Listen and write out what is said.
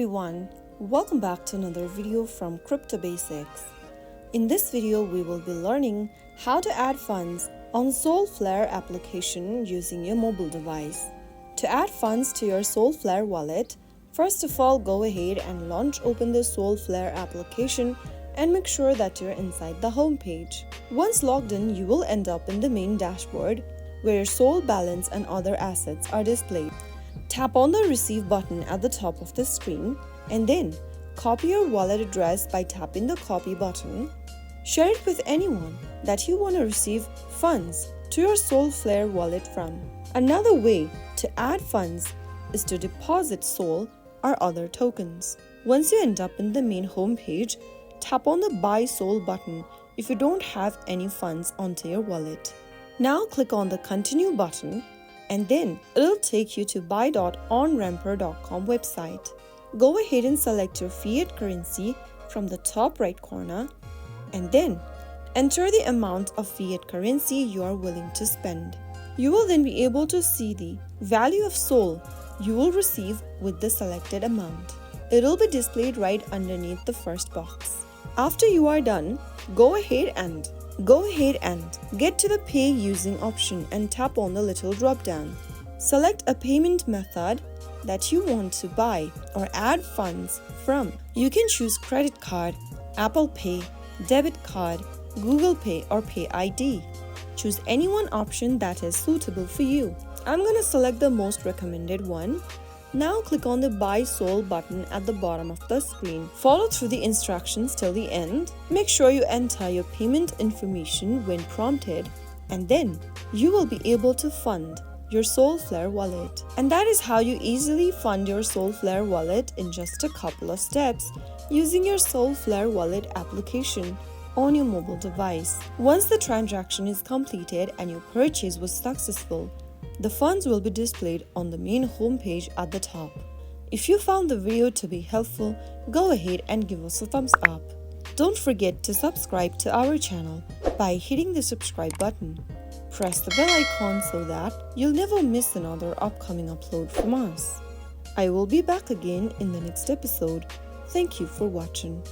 everyone, welcome back to another video from Crypto Basics. In this video, we will be learning how to add funds on Solflare application using your mobile device. To add funds to your Solflare wallet, first of all, go ahead and open the Solflare application and make sure that you're inside the home page. Once logged in, you will end up in the main dashboard where your Sol balance and other assets are displayed. Tap on the Receive button at the top of the screen and then copy your wallet address by tapping the Copy button. Share it with anyone that you want to receive funds to your Solflare wallet from. Another way to add funds is to deposit Sol or other tokens. Once you end up in the main home page, tap on the Buy Sol button if you don't have any funds onto your wallet. Now click on the Continue button and then it'll take you to buy.onramper.com website. Go ahead and select your fiat currency from the top right corner and then enter the amount of fiat currency you are willing to spend. You will then be able to see the value of Sol you will receive with the selected amount. It'll be displayed right underneath the first box. After you are done, go ahead and get to the Pay Using option and tap on the little drop down. Select a payment method that you want to buy or add funds from. You can choose credit card, Apple Pay, debit card, Google Pay or Pay ID. Choose any one option that is suitable for you. I'm going to select the most recommended one. Now click on the Buy Sol button at the bottom of the screen. Follow through the instructions till the end. Make sure you enter your payment information when prompted, and then you will be able to fund your Solflare wallet. And that is how you easily fund your Solflare wallet in just a couple of steps using your Solflare wallet application on your mobile device. Once the transaction is completed and your purchase was successful, the funds will be displayed on the main homepage at the top. If you found the video to be helpful, go ahead and give us a thumbs up. Don't forget to subscribe to our channel by hitting the subscribe button. Press the bell icon so that you'll never miss another upcoming upload from us. I will be back again in the next episode. Thank you for watching.